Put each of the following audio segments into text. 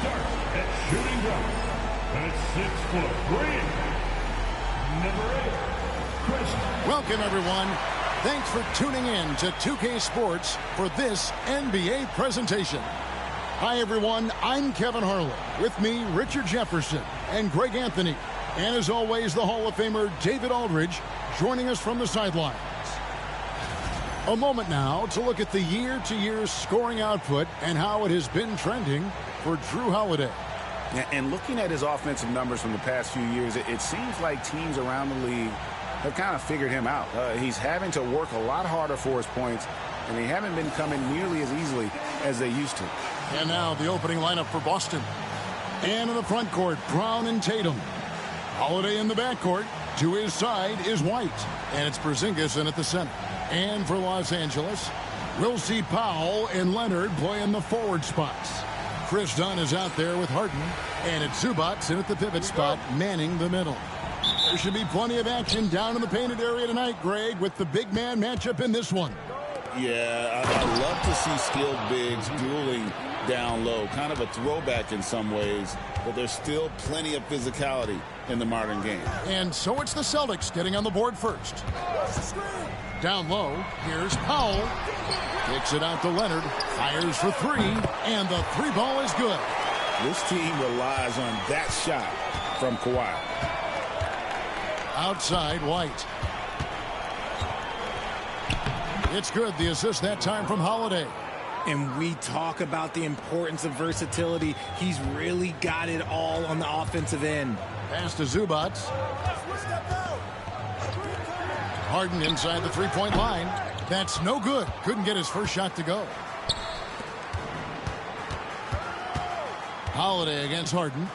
start at shooting guard. At 6'3", number 8, Chris. Welcome, everyone. Thanks for tuning in to 2K Sports for this NBA presentation. Hi, everyone. I'm Kevin Harlan. With me, Richard Jefferson and Greg Anthony. And as always, the Hall of Famer David Aldridge joining us from the sidelines. A moment now to look at the year-to-year scoring output and how it has been trending for Drew Holiday. And looking at his offensive numbers from the past few years, it seems like teams around the league have kind of figured him out. He's having to work a lot harder for his points, and they haven't been coming nearly as easily as they used to. And now the opening lineup for Boston. And in the front court, Brown and Tatum. Holiday in the backcourt. To his side is White. And it's Porzingis in at the center. And for Los Angeles, we'll see Powell and Leonard play in the forward spots. Chris Dunn is out there with Harden. And it's Zubac in at the pivot spot, manning the middle. There should be plenty of action down in the painted area tonight, Greg, with the big man matchup in this one. Yeah, I love to see skilled bigs dueling down low. Kind of a throwback in some ways, but there's still plenty of physicality in the modern game. And so it's the Celtics getting on the board first. Down low, here's Powell. Kicks it out to Leonard. Fires for three, and the three ball is good. This team relies on that shot from Kawhi. Outside, White. It's good. The assist that time from Holiday. And we talk about the importance of versatility. He's really got it all on the offensive end. Pass to Zubac. Harden inside the three-point line. That's no good. Couldn't get his first shot to go. Holiday against Harden.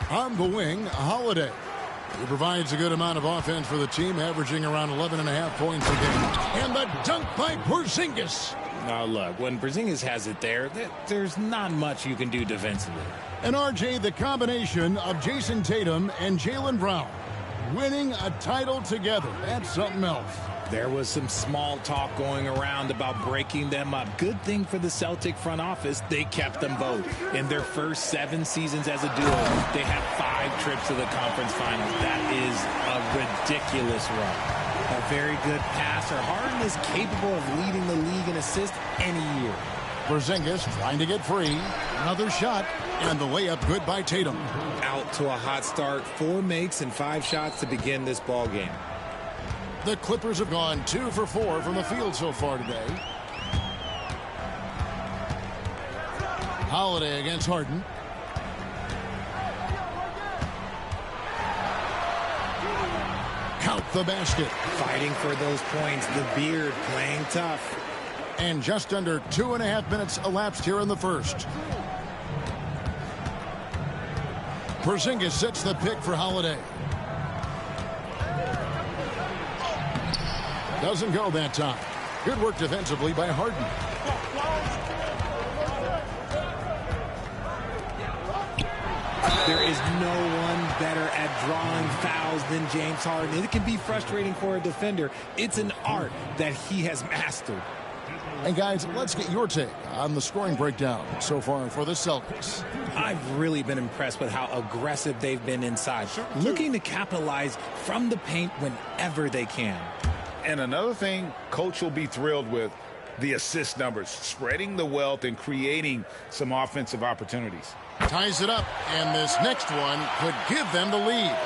On the wing, Holiday. He provides a good amount of offense for the team, averaging around 11.5 points a game. And the dunk by Porzingis. Now, look, when Porzingis has it there, there's not much you can do defensively. And RJ, the combination of Jason Tatum and Jaylen Brown winning a title together. That's something else. There was some small talk going around about breaking them up. Good thing for the Celtic front office, they kept them both. In their first 7 seasons as a duo, they had 5 trips to the conference finals. That is a ridiculous run. A very good passer. Harden is capable of leading the league in assists any year. Porzingis trying to get free. Another shot, and the layup good by Tatum. Out to a hot start. 4 makes and 5 shots to begin this ball game. The Clippers have gone 2 for 4 from the field so far today. Holiday against Harden. Count the basket. Fighting for those points. The beard playing tough. And just under 2.5 minutes elapsed here in the first. Porzingis sets the pick for Holiday. Doesn't go that time. Good work defensively by Harden. There is no one better at drawing fouls than James Harden. It can be frustrating for a defender. It's an art that he has mastered. And guys, let's get your take on the scoring breakdown so far for the Celtics. I've really been impressed with how aggressive they've been inside, looking to capitalize from the paint whenever they can. And another thing Coach will be thrilled with, the assist numbers, spreading the wealth and creating some offensive opportunities. Ties it up, and this next one could give them the lead.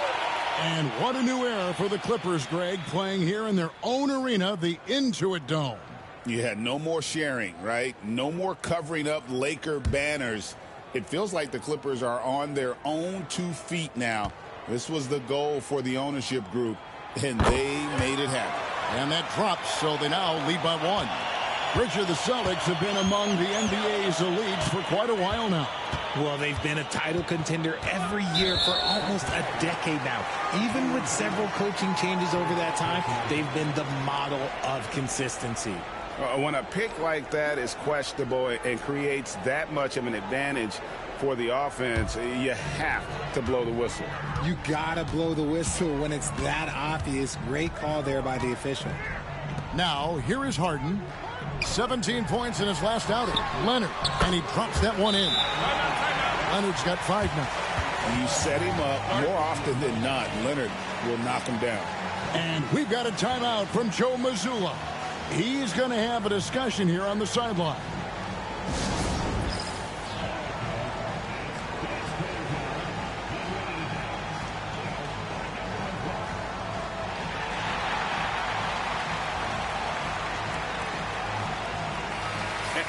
And what a new era for the Clippers, Greg, playing here in their own arena, the Intuit Dome. You had no more sharing, right? No more covering up Laker banners. It feels like the Clippers are on their own 2 feet now. This was the goal for the ownership group, and they made it happen. And that drops, so they now lead by 1. Richard, the Celtics have been among the NBA's elites for quite a while now. Well, they've been a title contender every year for almost a decade now. Even with several coaching changes over that time, they've been the model of consistency. When a pick like that is questionable and creates that much of an advantage for the offense, you have to blow the whistle. You gotta blow the whistle when it's that obvious. Great call there by the official. Now, here is Harden. 17 points in his last outing. Leonard, and he drops that one in. Leonard's got 5 now. You set him up more often than not. Leonard will knock him down. And we've got a timeout from Joe Mazzulla. He's going to have a discussion here on the sideline.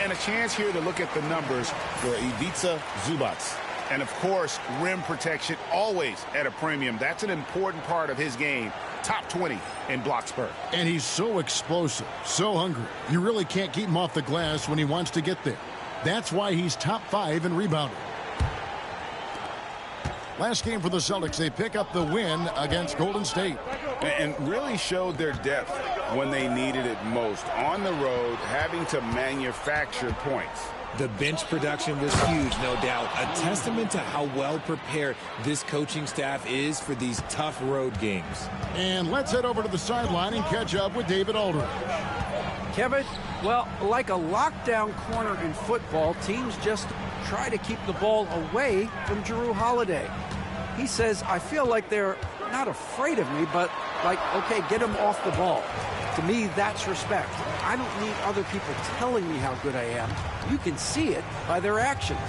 And a chance here to look at the numbers for Ivica Zubac. And, of course, rim protection always at a premium. That's an important part of his game. Top 20 in block spurt. And he's so explosive, so hungry. You really can't keep him off the glass when he wants to get there. That's why he's top 5 in rebounding. Last game for the Celtics, they pick up the win against Golden State. And really showed their depth when they needed it most. On the road, having to manufacture points. The bench production was huge, no doubt. A testament to how well prepared this coaching staff is for these tough road games. And let's head over to the sideline and catch up with David Aldridge. Kevin, well, like a lockdown corner in football, teams just try to keep the ball away from Jrue Holiday. He says, I feel like they're not afraid of me, but like, okay, get him off the ball. To me, that's respect. I don't need other people telling me how good I am. You can see it by their actions.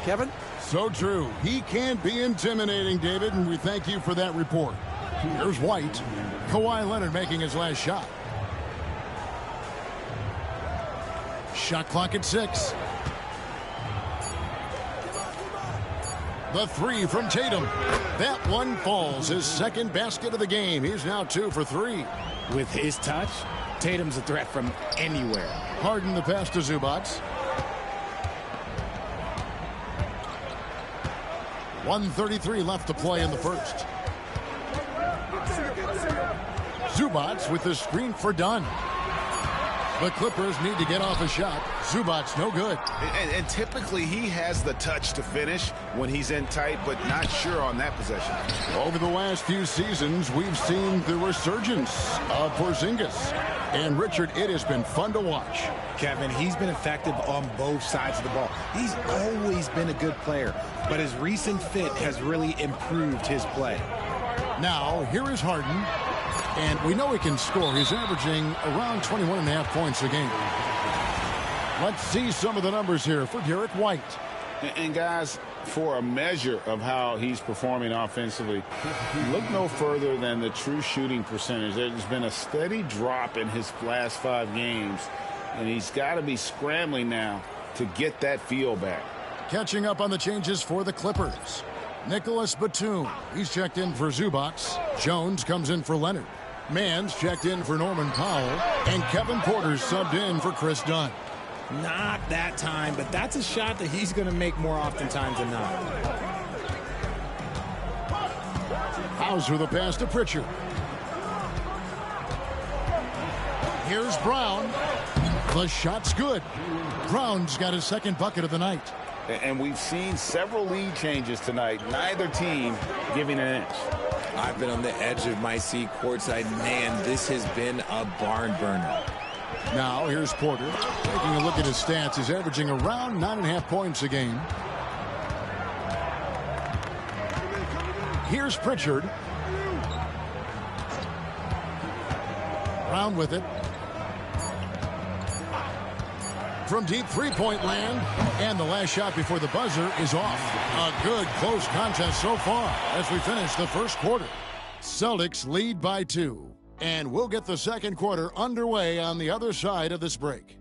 Kevin? So true. He can be intimidating, David, and we thank you for that report. Here's White. Kawhi Leonard making his last shot. Shot clock at 6. The 3 from Tatum. That one falls. His second basket of the game. He's now 2 for 3. With his touch, Tatum's a threat from anywhere. Harden the pass to Zubac. 1:33 left to play in the first. Zubac with the screen for Dunn. The Clippers need to get off a shot. Zubac's no good. And typically he has the touch to finish when he's in tight, but not sure on that possession. Over the last few seasons, we've seen the resurgence of Porzingis. And Richard, it has been fun to watch. Kevin, he's been effective on both sides of the ball. He's always been a good player, but his recent fit has really improved his play. Now, here is Harden. And we know he can score. He's averaging around 21.5 points a game. Let's see some of the numbers here for Derek White. And guys, for a measure of how he's performing offensively, look no further than the true shooting percentage. There's been a steady drop in his last 5 games, and he's got to be scrambling now to get that feel back. Catching up on the changes for the Clippers. Nicholas Batum, he's checked in for Zubac. Jones comes in for Leonard. Mann's checked in for Norman Powell. And Kevin Porter's subbed in for Chris Dunn. Not that time, but that's a shot that he's going to make more oftentimes than not. Hauser the pass to Pritchard. Here's Brown. The shot's good. Brown's got his second bucket of the night. And we've seen several lead changes tonight. Neither team giving an inch. I've been on the edge of my seat courtside. Man, this has been a barn burner. Now, here's Porter. Taking a look at his stats, he's averaging around 9.5 points a game. Here's Pritchard. Brown with it. From deep three-point land. And the last shot before the buzzer is off. A good close contest so far as we finish the first quarter. Celtics lead by 2. And we'll get the second quarter underway on the other side of this break.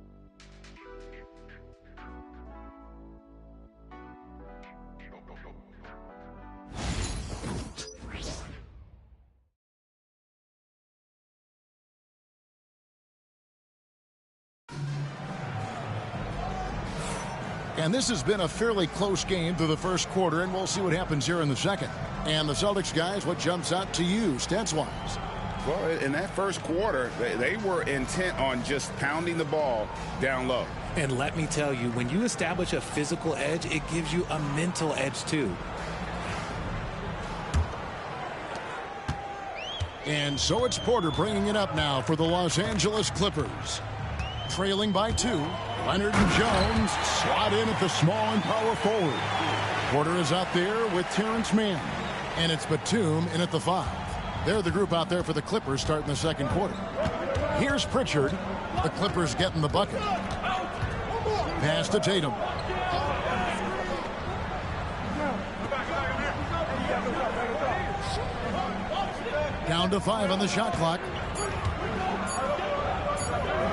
And this has been a fairly close game through the first quarter, and we'll see what happens here in the second. And the Celtics guys, what jumps out to you stats-wise? Well, in that first quarter, they were intent on just pounding the ball down low. And let me tell you, when you establish a physical edge, it gives you a mental edge too. And so it's Porter bringing it up now for the Los Angeles Clippers. Trailing by 2. Leonard and Jones slot in at the small and power forward. Porter is out there with Terrence Mann. And it's Batum in at the 5. They're the group out there for the Clippers starting the second quarter. Here's Pritchard. The Clippers getting the bucket. Pass to Tatum. Down to 5 on the shot clock.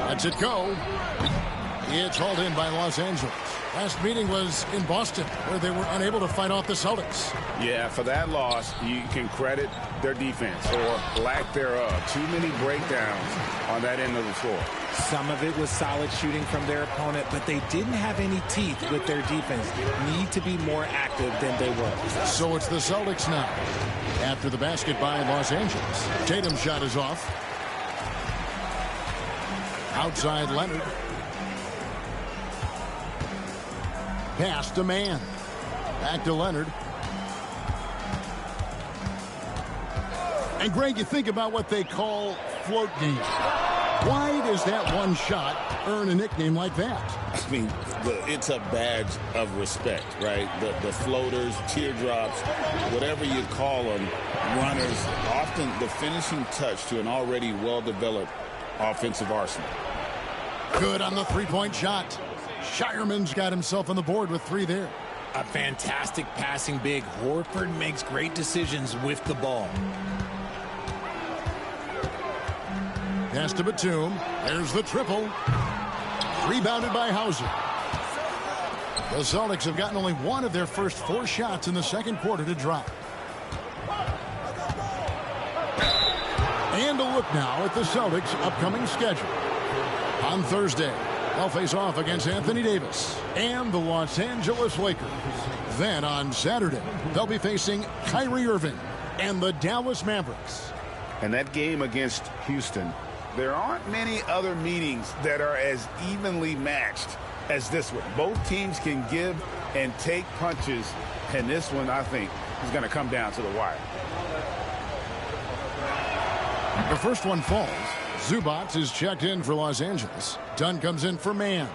Lets it go. It's hauled in by Los Angeles. Last meeting was in Boston, where they were unable to fight off the Celtics. Yeah, for that loss, you can credit their defense or lack thereof. Too many breakdowns on that end of the floor. Some of it was solid shooting from their opponent, but they didn't have any teeth with their defense. Need to be more active than they were. So it's the Celtics now. After the basket by Los Angeles. Tatum's shot is off. Outside Leonard. Pass to Mann. Back to Leonard. And Greg, you think about what they call float games. Why does that one shot earn a nickname like that? I mean, it's a badge of respect, right? The floaters, teardrops, whatever you call them, runners, often the finishing touch to an already well-developed offensive arsenal. Good on the three-point shot. Shireman's got himself on the board with 3 there. A fantastic passing big. Horford makes great decisions with the ball. Pass to Batum. There's the triple. Rebounded by Hauser. The Celtics have gotten only 1 of their first 4 shots in the second quarter to drop. And a look now at the Celtics' upcoming schedule. On Thursday, they'll face off against Anthony Davis and the Los Angeles Lakers. Then on Saturday, they'll be facing Kyrie Irving and the Dallas Mavericks. And that game against Houston, there aren't many other meetings that are as evenly matched as this one. Both teams can give and take punches, and this one, I think, is going to come down to the wire. The first one falls. Zubac is checked in for Los Angeles. Dunn comes in for Mann.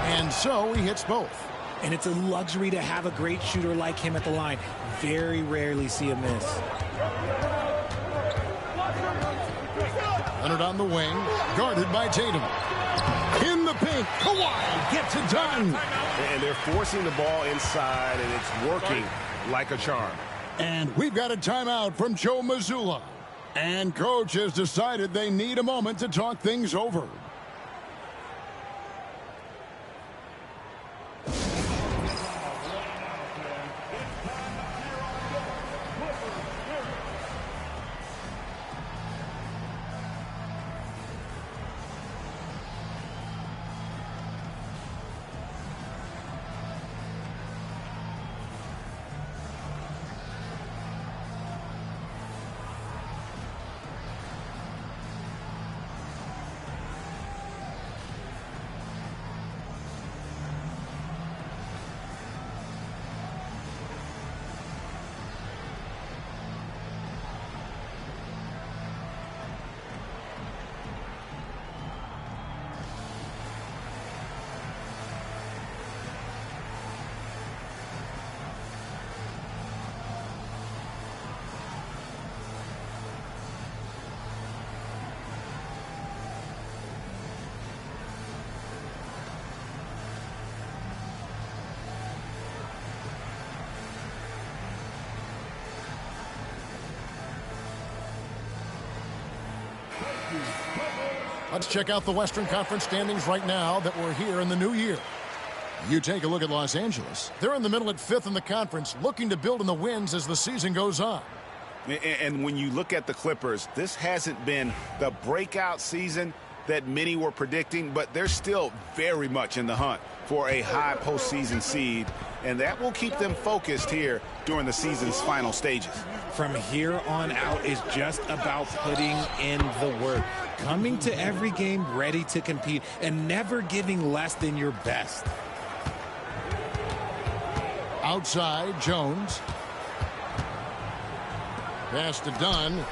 And so he hits both. And it's a luxury to have a great shooter like him at the line. Very rarely see a miss. Leonard on the wing, guarded by Tatum. In the paint, Kawhi gets it done. And they're forcing the ball inside, and it's working like a charm. And we've got a timeout from Joe Mazzulla. And coach has decided they need a moment to talk things over. Let's check out the Western Conference standings right now that we're here in the new year. You take a look at Los Angeles. They're in the middle at 5th in the conference, looking to build in the wins as the season goes on. And when you look at the Clippers, this hasn't been the breakout season that many were predicting, but they're still very much in the hunt for a high postseason seed, and that will keep them focused here during the season's final stages. From here on out is just about putting in the work, coming to every game ready to compete, and never giving less than your best. Outside, Jones. Pass to Dunn.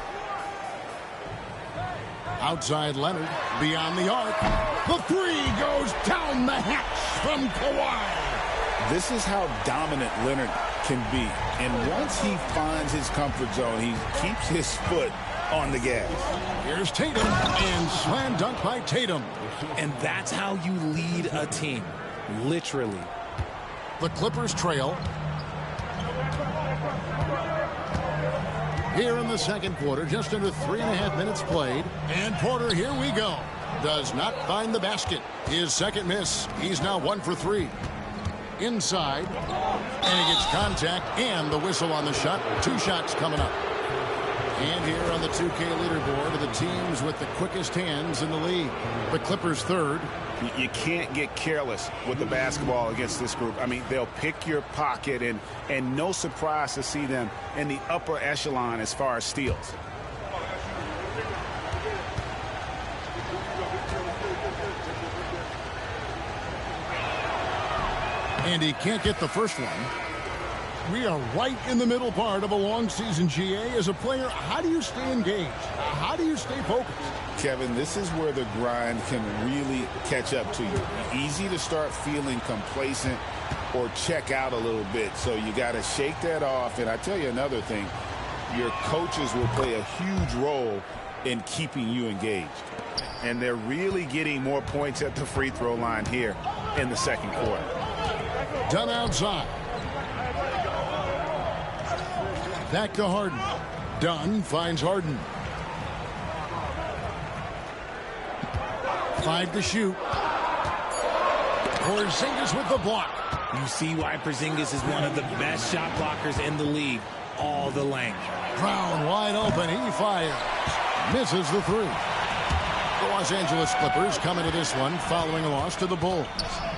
Outside Leonard. Beyond the arc. The three goes down the hatch from Kawhi. This is how dominant Leonard can be. And once he finds his comfort zone, he keeps his foot on the gas. Here's Tatum, and slam dunk by Tatum. And that's how you lead a team, literally. The Clippers trail. Here in the second quarter, just under 3.5 minutes played. And Porter, here we go. Does not find the basket. His second miss. He's now 1 for 3. Inside. And he gets contact and the whistle on the shot. 2 shots coming up. And here on the 2K leaderboard are the teams with the quickest hands in the league. The Clippers third. You can't get careless with the basketball against this group. I mean, they'll pick your pocket, and no surprise to see them in the upper echelon as far as steals. And he can't get the first one. We are right in the middle part of a long season, GA. As a player, how do you stay engaged? How do you stay focused? Kevin, this is where the grind can really catch up to you. Easy to start feeling complacent or check out a little bit. So you got to shake that off. And I tell you another thing, your coaches will play a huge role in keeping you engaged. And they're really getting more points at the free throw line here in the second quarter. Done outside. Back to Harden. Dunn finds Harden. 5 to shoot. Porzingis with the block. You see why Porzingis is one of the best shot blockers in the league. All the length. Brown wide open. He fires. Misses the 3. The Los Angeles Clippers coming to this one following a loss to the Bulls.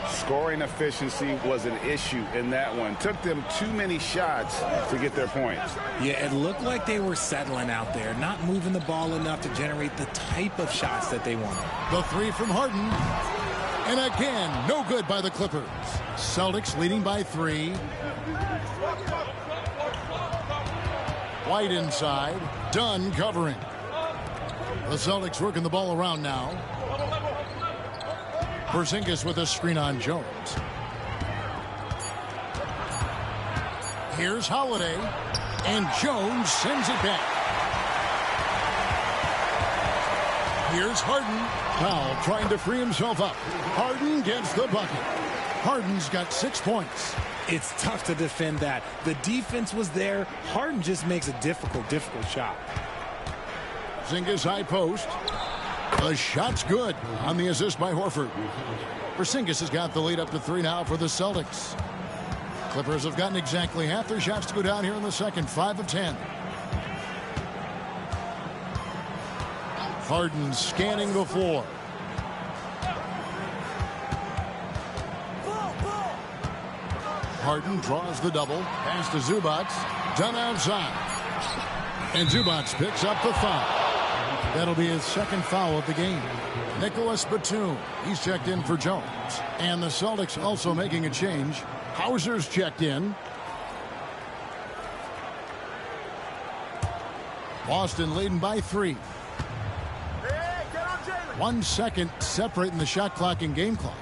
Scoring efficiency was an issue in that one. Took them too many shots to get their points. Yeah, it looked like they were settling out there, not moving the ball enough to generate the type of shots that they wanted. The 3 from Harden. And again, no good by the Clippers. Celtics leading by 3. White inside. Dunn covering. The Celtics working the ball around now. Porzingis with a screen on Jones. Here's Holiday. And Jones sends it back. Here's Harden. Powell trying to free himself up. Harden gets the bucket. Harden's got 6 points. It's tough to defend that. The defense was there. Harden just makes a difficult shot. Porzingis high post. The shot's good on the assist by Horford. Porzingis has got the lead up to 3 now for the Celtics. Clippers have gotten exactly half their shots to go down here in the second. 5 of 10. Harden scanning the floor. Harden draws the double. Pass to Zubac. Done outside. And Zubac picks up the foul. That'll be his second foul of the game. Nicholas Batum, he's checked in for Jones. And the Celtics also making a change. Hauser's checked in. Boston leading by 3. 1 second separating the shot clock and game clock.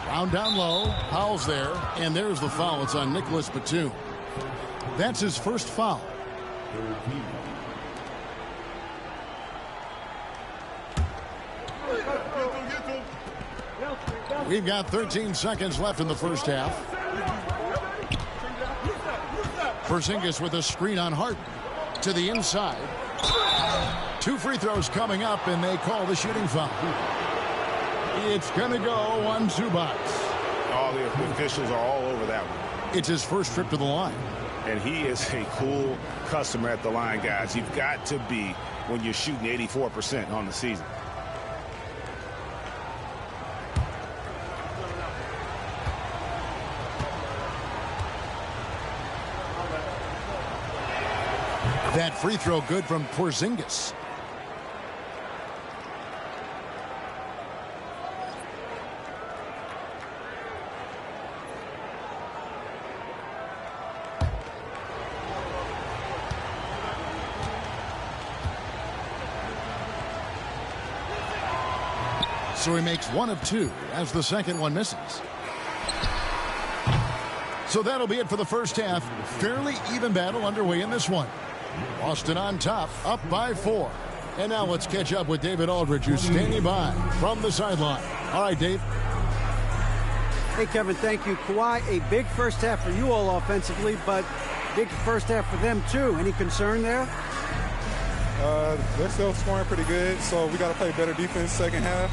Round down low. Powell's there. And there's the foul. It's on Nicholas Batum. That's his first foul. We've got 13 seconds left in the first half. Porzingis with a screen on Harden. To the inside. 2 free throws coming up, and they call the shooting foul. It's going to go on Zubac. All the officials are all over that one. It's his first trip to the line. And he is a cool customer at the line, guys. You've got to be when you're shooting 84% on the season. That free throw good from Porzingis. So he makes 1 of 2 as the second one misses. So that'll be it for the first half. Fairly even battle underway in this one. Boston on top, up by 4. And now let's catch up with David Aldridge, who's standing by from the sideline. All right, Dave. Hey, Kevin, thank you. Kawhi, a big first half for you all offensively, but big first half for them, too. Any concern there? They're still scoring pretty good, so we got to play better defense second half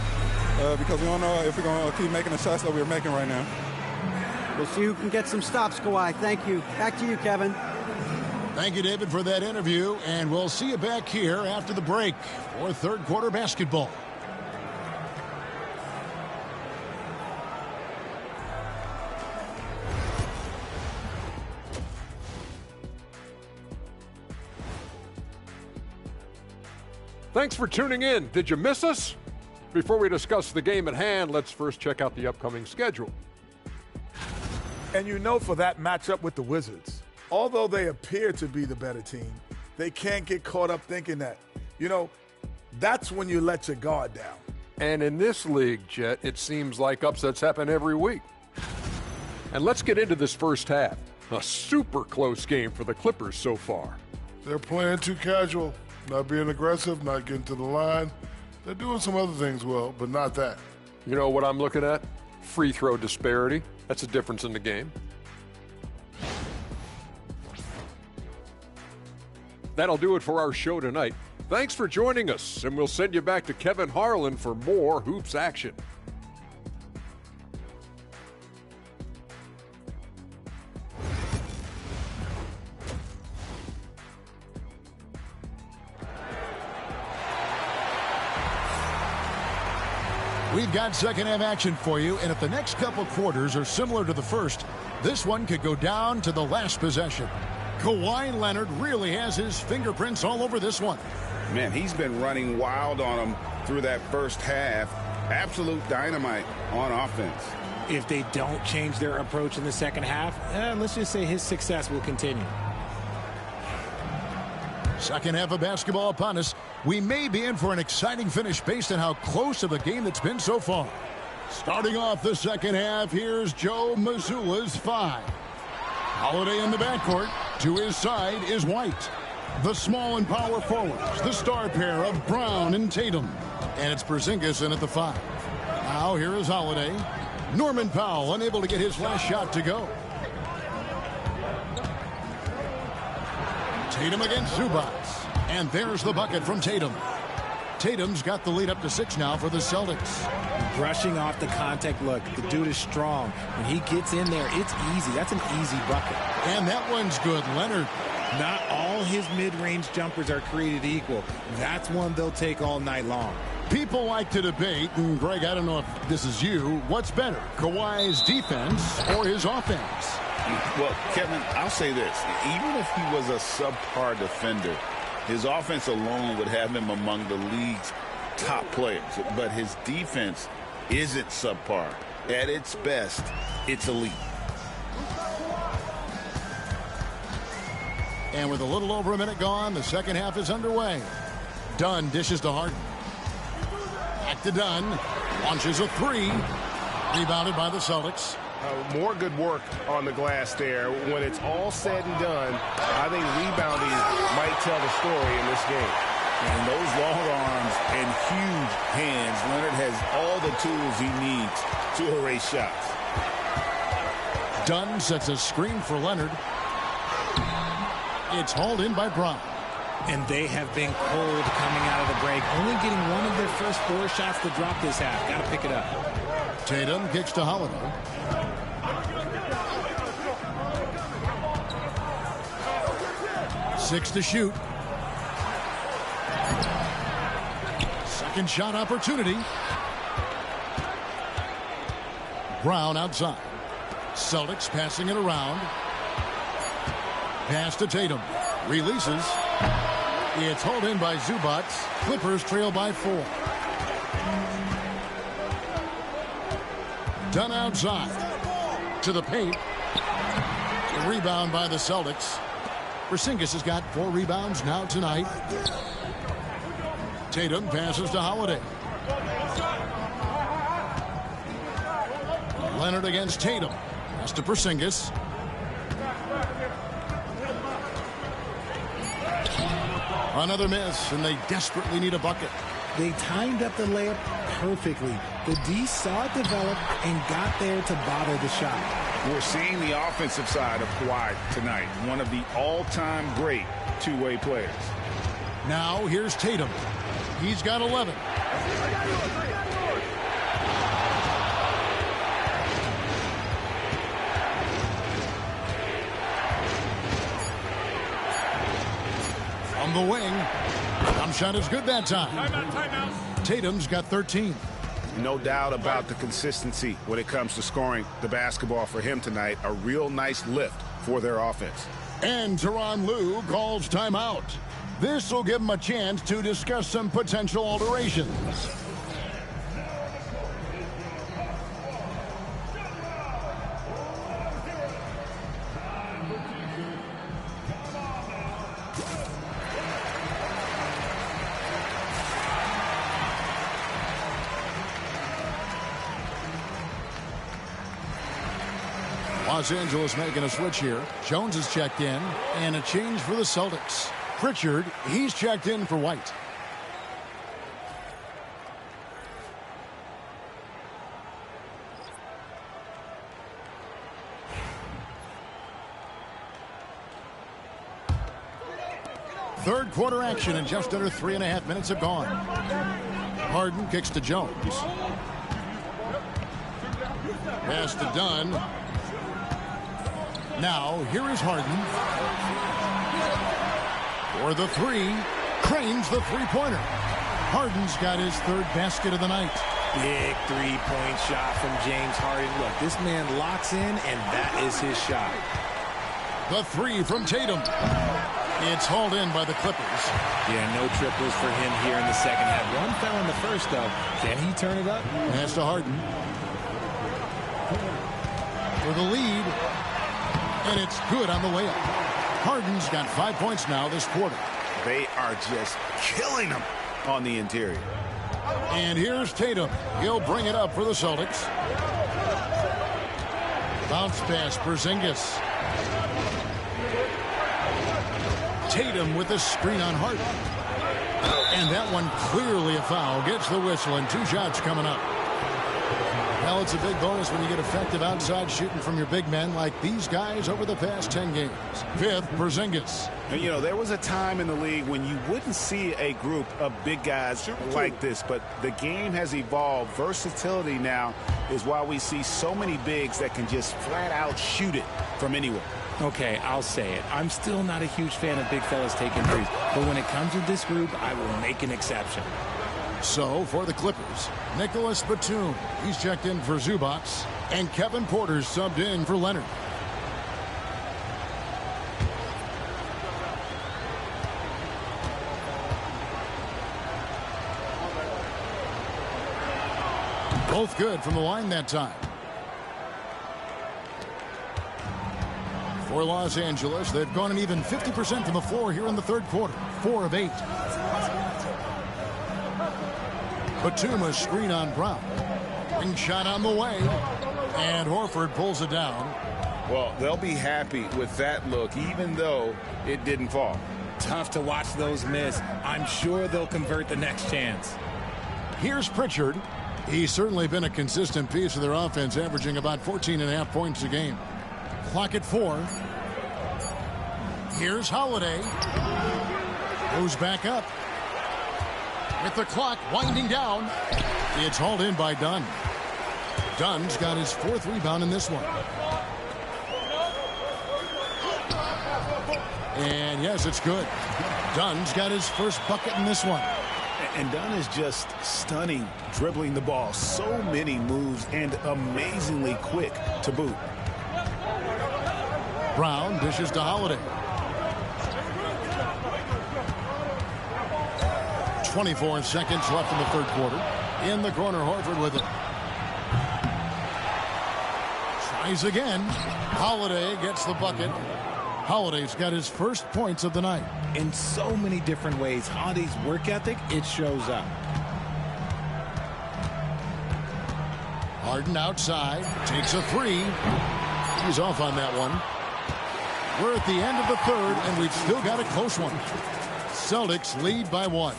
because we don't know if we're going to keep making the shots that we're making right now. We'll see who can get some stops, Kawhi. Thank you. Back to you, Kevin. Thank you, David, for that interview, and we'll see you back here after the break for third quarter basketball. Thanks for tuning in. Did you miss us? Before we discuss the game at hand, let's first check out the upcoming schedule. And you know, for that matchup with the Wizards, although they appear to be the better team, they can't get caught up thinking that. You know, that's when you let your guard down. And in this league, Jet, it seems like upsets happen every week. And let's get into this first half. A super close game for the Clippers so far. They're playing too casual, not being aggressive, not getting to the line. They're doing some other things well, but not that. You know what I'm looking at? Free throw disparity. That's a difference in the game. That'll do it for our show tonight. Thanks for joining us, and we'll send you back to Kevin Harlan for more hoops action. We've got second half action for you, and if the next couple quarters are similar to the first, this one could go down to the last possession. Kawhi Leonard really has his fingerprints all over this one. Man, he's been running wild on them through that first half. Absolute dynamite on offense. If they don't change their approach in the second half, let's just say his success will continue. Second half of basketball upon us. We may be in for an exciting finish based on how close of a game that's been so far. Starting off the second half, here's Joe Mazzulla's 5. Holiday in the backcourt. To his side is White. The small and power forwards, the star pair of Brown and Tatum. And it's Porzingis in at the 5. Now here is Holiday. Norman Powell unable to get his last shot to go. Tatum against Zubats. And there's the bucket from Tatum. Tatum's got the lead up to 6 now for the Celtics. Brushing off the contact look. The dude is strong. When he gets in there, it's easy. That's an easy bucket. And that one's good. Leonard. Not all his mid-range jumpers are created equal. That's one they'll take all night long. People like to debate, and Greg, I don't know if this is you, what's better, Kawhi's defense or his offense? Well, Kevin, I'll say this. Even if he was a subpar defender, his offense alone would have him among the league's top players. But his defense isn't subpar. At its best, it's elite. And with a little over a minute gone, the second half is underway. Dunn dishes to Harden. Back to Dunn. Launches a 3. Rebounded by the Celtics. More good work on the glass there. When it's all said and done, I think rebounding might tell the story in this game. And those long arms and huge hands, Leonard has all the tools he needs to erase shots. Dunn sets a screen for Leonard. It's hauled in by Brown. And they have been cold coming out of the break. Only getting one of their first 4 shots to drop this half. Got to pick it up. Tatum kicks to Holiday. Six to shoot. Second shot opportunity. Brown outside. Celtics passing it around. Pass to Tatum. Releases. It's hauled in by Zubac. Clippers trail by 4. Done outside. To the paint. A rebound by the Celtics. Porzingis has got 4 rebounds now tonight. Tatum passes to Holiday. Leonard against Tatum. Pass to Porzingis. Another miss, and they desperately need a bucket. They timed up the layup perfectly. The D saw it develop and got there to bother the shot. We're seeing the offensive side of Kawhi tonight. One of the all-time great two-way players. Now here's Tatum. He's got 11. From the wing. Jump shot is good that time. Timeout. Tatum's got 13. No doubt about the consistency when it comes to scoring the basketball for him tonight. A real nice lift for their offense. And Tyronn Lue calls timeout. This will give him a chance to discuss some potential alterations. Los Angeles making a switch here. Jones is checked in, and a change for the Celtics. Pritchard, he's checked in for White. Third quarter action, and just under 3.5 minutes have gone. Harden kicks to Jones. Pass to Dunn. Now, here is Harden. For the 3. Cranes the three-pointer. Harden's got his 3rd basket of the night. Big three-point shot from James Harden. Look, this man locks in, and that is his shot. The 3 from Tatum. It's hauled in by the Clippers. Yeah, no triples for him here in the second half. One fell in the first, though. Can he turn it up? Pass to Harden. For the lead. And it's good on the way up. Harden's got 5 points now this quarter. They are just killing them on the interior. And here's Tatum. He'll bring it up for the Celtics. Bounce pass, Porzingis. Tatum with a screen on Harden. And that one clearly a foul. Gets the whistle, and 2 shots coming up. Well, it's a big bonus when you get effective outside shooting from your big men like these guys over the past 10 games. 5th, Porzingis. And, you know, there was a time in the league when you wouldn't see a group of big guys like this, but the game has evolved. Versatility now is why we see so many bigs that can just flat out shoot it from anywhere. Okay, I'll say it. I'm still not a huge fan of big fellas taking threes, but when it comes to this group, I will make an exception. So, for the Clippers, Nicholas Batum. He's checked in for Zubac. And Kevin Porter's subbed in for Leonard. Both good from the line that time. For Los Angeles, they've gone an even 50% from the floor here in the third quarter. 4 of 8. Batum a screen on Brown. Ring shot on the way. And Horford pulls it down. Well, they'll be happy with that look, even though it didn't fall. Tough to watch those miss. I'm sure they'll convert the next chance. Here's Pritchard. He's certainly been a consistent piece of their offense, averaging about 14.5 points a game. Clock at 4. Here's Holiday. Goes back up. With the clock winding down, it's hauled in by Dunn. Dunn's got his 4th rebound in this one. And yes, it's good. Dunn's got his first bucket in this one. And Dunn is just stunning, dribbling the ball. So many moves and amazingly quick to boot. Brown dishes to Holiday. 24 seconds left in the third quarter. In the corner, Horford with it. Tries again. Holiday gets the bucket. Holiday's got his first points of the night. In so many different ways, Holiday's work ethic, it shows up. Harden outside, takes a three. He's off on that one. We're at the end of the third, and we've still got a close one. Celtics lead by 1.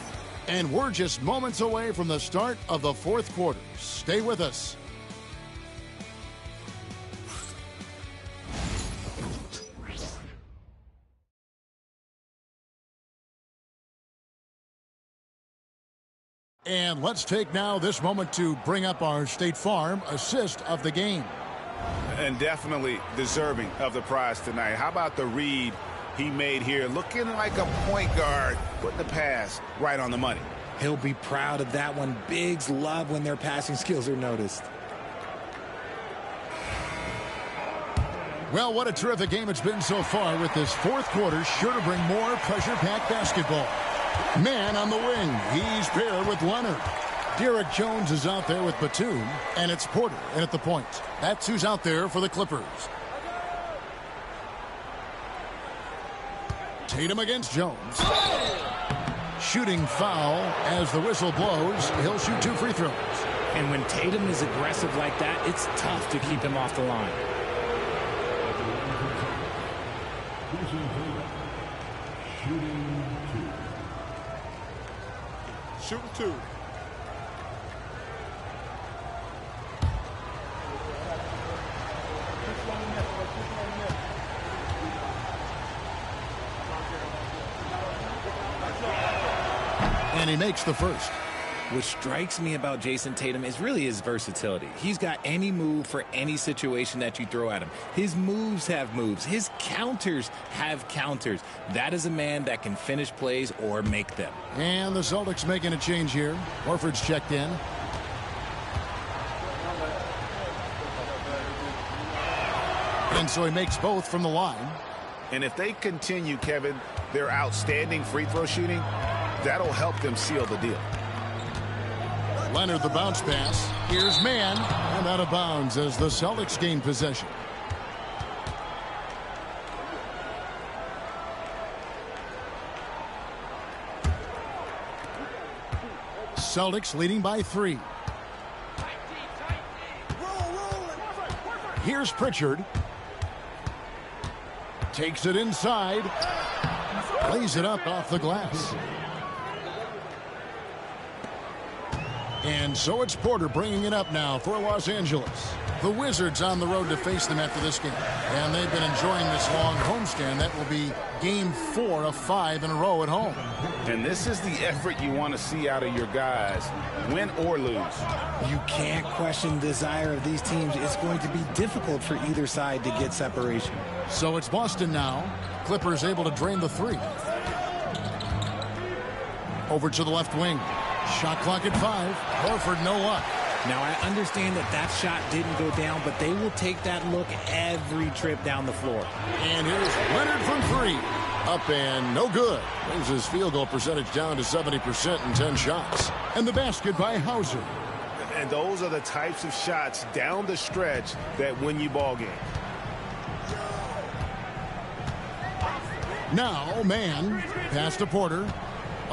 And we're just moments away from the start of the fourth quarter. Stay with us. And let's take now this moment to bring up our State Farm assist of the game. And definitely deserving of the prize tonight. How about the read he made here? Looking like a point guard, putting the pass right on the money. He'll be proud of that one. Bigs love when their passing skills are noticed. Well, what a terrific game it's been so far, with this fourth quarter sure to bring more pressure-packed basketball. Man on the wing, he's paired with Leonard. Derek Jones is out there with Batum, and it's Porter in at the point. That's who's out there for the Clippers. Tatum against Jones. Shooting foul as the whistle blows. He'll shoot 2 free throws. And when Tatum is aggressive like that, it's tough to keep him off the line. Shooting 2. And he makes the first. What strikes me about Jason Tatum is really his versatility. He's got any move for any situation that you throw at him. His moves have moves. His counters have counters. That is a man that can finish plays or make them. And the Celtics making a change here. Horford's checked in. And so he makes both from the line. And if they continue, Kevin, their outstanding free throw shooting, that'll help them seal the deal. Leonard, the bounce pass. Here's man, and out of bounds as the Celtics gain possession. Celtics leading by 3. Here's Pritchard. Takes it inside. Lays it up off the glass. And so it's Porter bringing it up now for Los Angeles. The Wizards on the road to face them after this game. And they've been enjoying this long homestand. That will be game 4 of 5 in a row at home. And this is the effort you want to see out of your guys, win or lose. You can't question the desire of these teams. It's going to be difficult for either side to get separation. So it's Boston now. Clippers able to drain the 3. Over to the left wing. Shot clock at 5. Horford, no luck. Now, I understand that shot didn't go down, but they will take that look every trip down the floor. And here's Leonard from 3. Up and no good. Brings his field goal percentage down to 70% in 10 shots. And the basket by Hauser. And those are the types of shots down the stretch that win you ball games. Now, man, pass to Porter.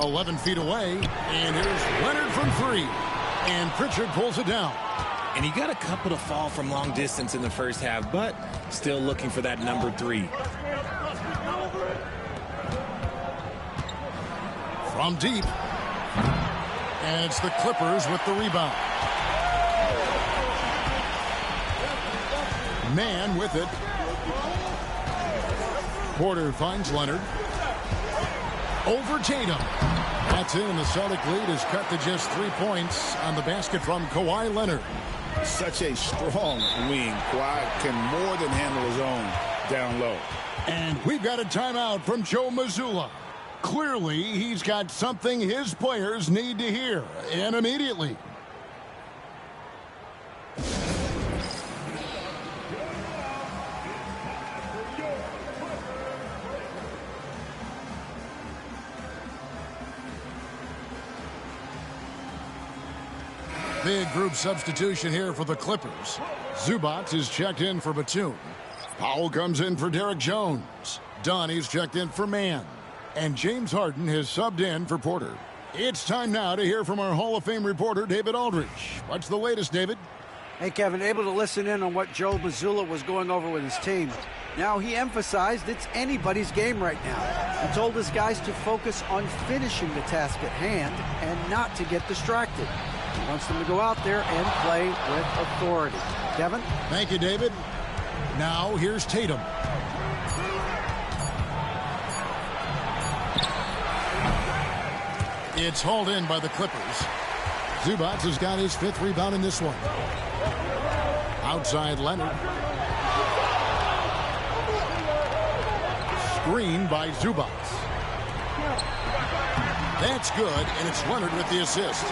11 feet away, and here's Leonard from 3. And Pritchard pulls it down. And he got a couple to fall from long distance in the first half, but still looking for that number 3. From deep. And it's the Clippers with the rebound. Man with it. Porter finds Leonard. Over Tatum. That's in, and the Celtic lead is cut to just 3 points on the basket from Kawhi Leonard. Such a strong wing. Kawhi can more than handle his own down low. And we've got a timeout from Joe Mazzulla. Clearly, he's got something his players need to hear, and immediately. Big group substitution here for the Clippers. Zubac is checked in for Batum. Powell comes in for Derek Jones. Donnie's checked in for Mann. And James Harden has subbed in for Porter. It's time now to hear from our Hall of Fame reporter, David Aldridge. What's the latest, David? Hey, Kevin, able to listen in on what Joe Mazzulla was going over with his team. Now, he emphasized it's anybody's game right now. He told his guys to focus on finishing the task at hand and not to get distracted. He wants them to go out there and play with authority. Kevin? Thank you, David. Now, here's Tatum. It's hauled in by the Clippers. Zubac has got his 5th rebound in this one. Outside Leonard. Screen by Zubac. That's good, and it's Leonard with the assist.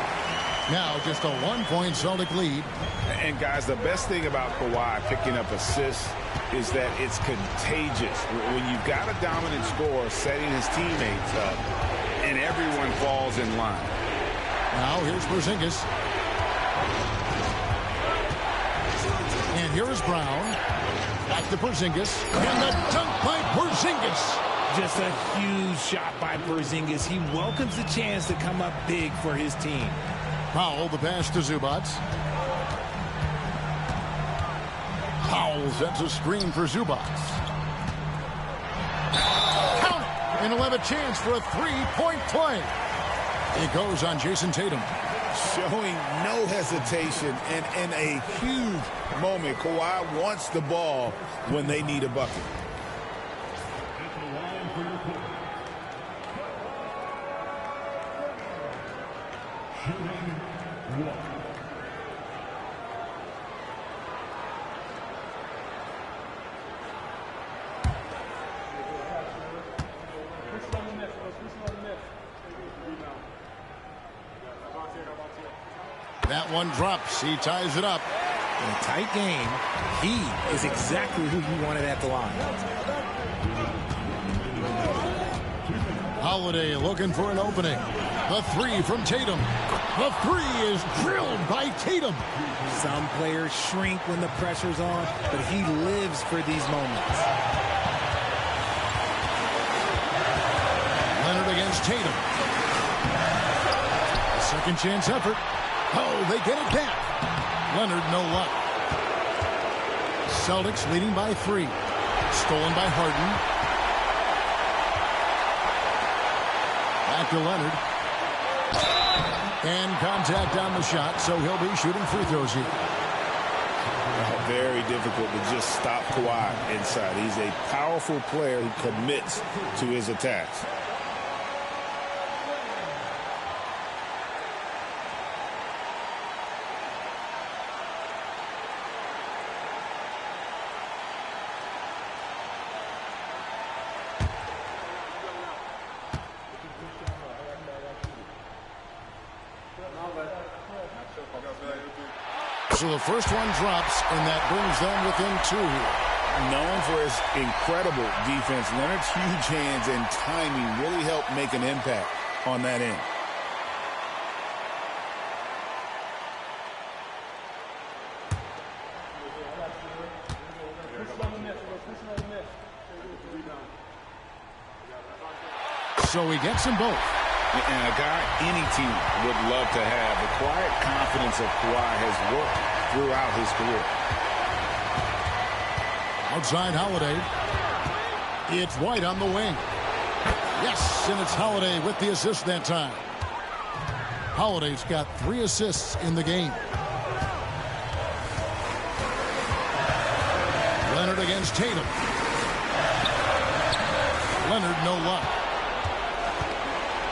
Now just a 1-point Celtic lead. And guys, the best thing about Kawhi picking up assists is that it's contagious. When you've got a dominant scorer setting his teammates up, and everyone falls in line. Now here's Porzingis. And here is Brown. Back to Porzingis. And the dunk by Porzingis. Just a huge shot by Porzingis. He welcomes the chance to come up big for his team. Powell, the pass to Zubac. Powell sets a screen for Zubac. Count it! And he'll have a chance for a 3-point play. It goes on Jason Tatum. Showing no hesitation and in a huge moment. Kawhi wants the ball when they need a bucket. That one drops. He ties it up. In a tight game, he is exactly who you wanted at the line. Holiday looking for an opening. The 3 from Tatum. The 3 is drilled by Tatum. Some players shrink when the pressure's on, but he lives for these moments. Leonard against Tatum. Second chance effort. Oh, they get it back. Leonard, no luck. Celtics leading by 3. Stolen by Harden. Back to Leonard. And contact on the shot, so he'll be shooting free throws here. Very difficult to just stop Kawhi inside. He's a powerful player who commits to his attacks. So the first one drops, and that brings them within 2 here. Known for his incredible defense, Leonard's huge hands and timing really helped make an impact on that end. So he gets them both. And a guy any team would love to have. The quiet confidence of Kawhi has worked throughout his career. Outside Holiday. It's White on the wing. Yes, and it's Holiday with the assist that time. Holiday's got 3 assists in the game. Leonard against Tatum. Leonard, no luck.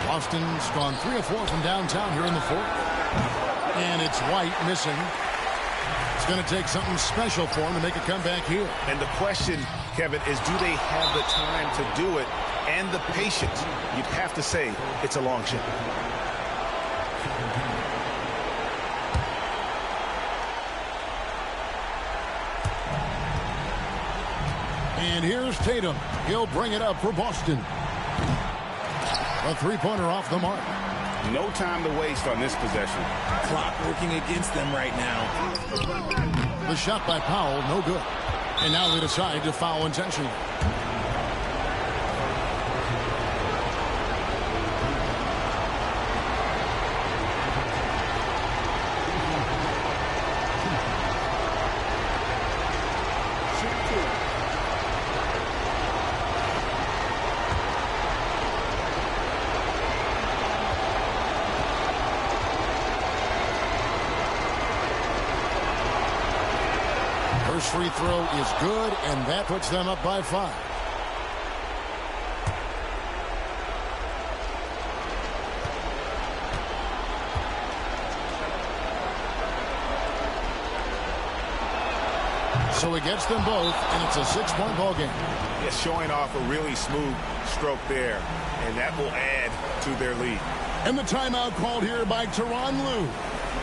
Boston's gone 3 of 4 from downtown here in the 4th. And it's White missing. It's going to take something special for him to make a comeback here. And the question, Kevin, is do they have the time to do it and the patience? You'd have to say it's a long shot. And here's Tatum. He'll bring it up for Boston. A 3-pointer off the mark. No time to waste on this possession. Clock working against them right now. The shot by Powell, no good. And now they decide to foul intentionally. First free throw is good, and that puts them up by 5. So he gets them both, and it's a 6-point ball game. Yeah, showing off a really smooth stroke there, and that will add to their lead. And the timeout called here by Tyronn Lue.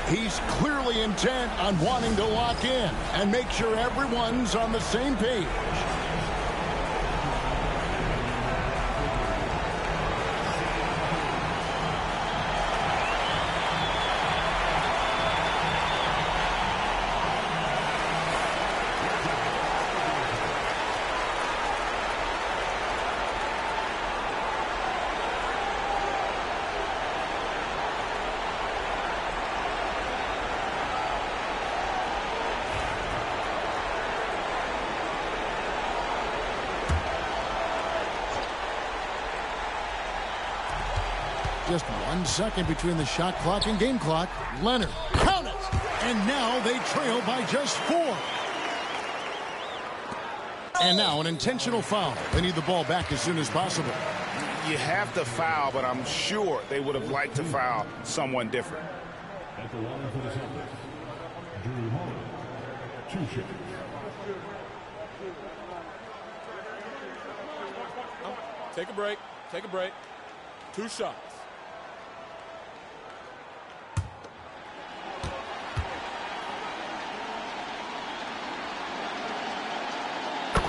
He's clearly intent on wanting to lock in and make sure everyone's on the same page. Just 1 second between the shot clock and game clock. Leonard, count it! And now they trail by just 4. And now an intentional foul. They need the ball back as soon as possible. You have to foul, but I'm sure they would have liked to foul someone different. At the line for the Celtics, Drew Holiday, 2 shots. Take a break. Take a break. 2 shots.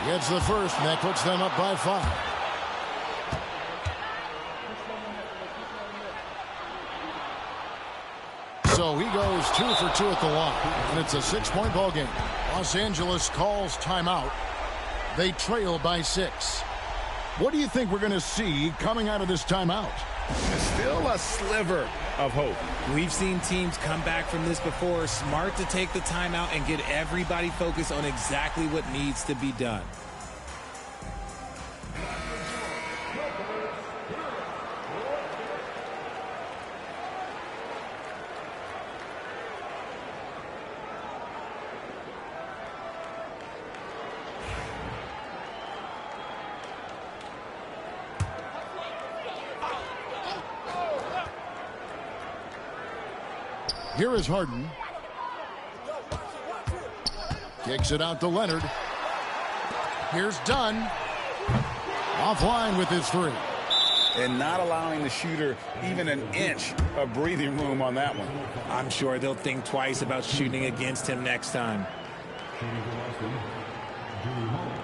Gets the first, and that puts them up by 5. So he goes 2 for 2 at the line, and it's a 6-point ball game. Los Angeles calls timeout. They trail by 6. What do you think we're going to see coming out of this timeout? Still a sliver of hope. We've seen teams come back from this before. Smart to take the timeout and get everybody focused on exactly what needs to be done. Here is Harden. Kicks it out to Leonard. Here's Dunn. Offline with his 3. And not allowing the shooter even an inch of breathing room on that one. I'm sure they'll think twice about shooting against him next time. Shooting for Boston, Drew Holiday,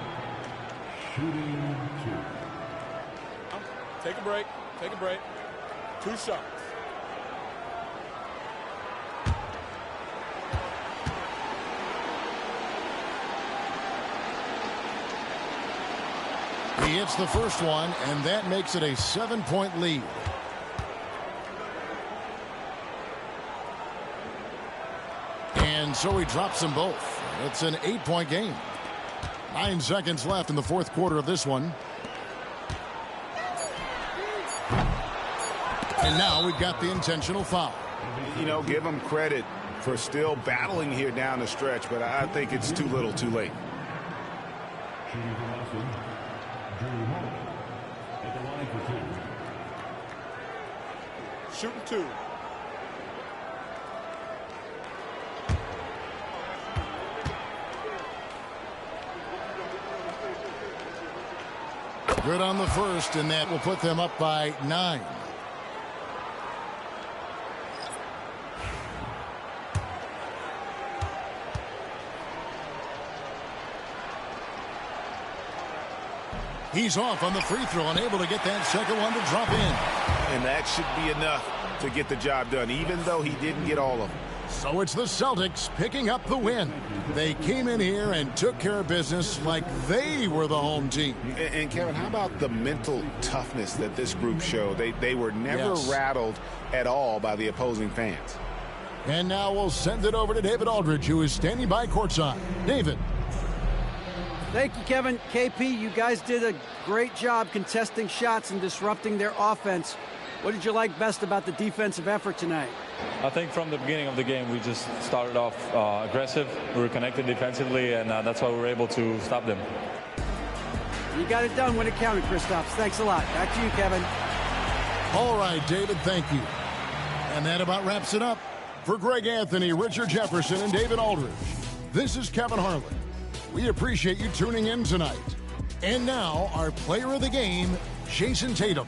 shooting 2. Take a break. Take a break. 2 shots. He hits the first one, and that makes it a 7-point lead. And so he drops them both. It's an 8-point game. 9 seconds left in the 4th quarter of this one. And now we've got the intentional foul. You know, give him credit for still battling here down the stretch, but I think it's too little too late. Shooting for Boston, Drew Holiday, at the line for 2. Shooting 2. Good on the first, and that will put them up by 9. He's off on the free throw, unable to get that second one to drop in. And that should be enough to get the job done, even though he didn't get all of them. So it's the Celtics picking up the win. They came in here and took care of business like they were the home team. And Kevin, how about the mental toughness that this group showed? They were never rattled at all by the opposing fans. And now we'll send it over to David Aldridge, who is standing by courtside. David. Thank you, Kevin. KP, you guys did a great job contesting shots and disrupting their offense. What did you like best about the defensive effort tonight? I think from the beginning of the game, we just started off aggressive. We were connected defensively, and that's why we were able to stop them. You got it done when it counted, Kristaps. Thanks a lot. Back to you, Kevin. All right, David, thank you. And that about wraps it up. For Greg Anthony, Richard Jefferson, and David Aldridge, this is Kevin Harlan. We appreciate you tuning in tonight. And now, our player of the game, Jason Tatum.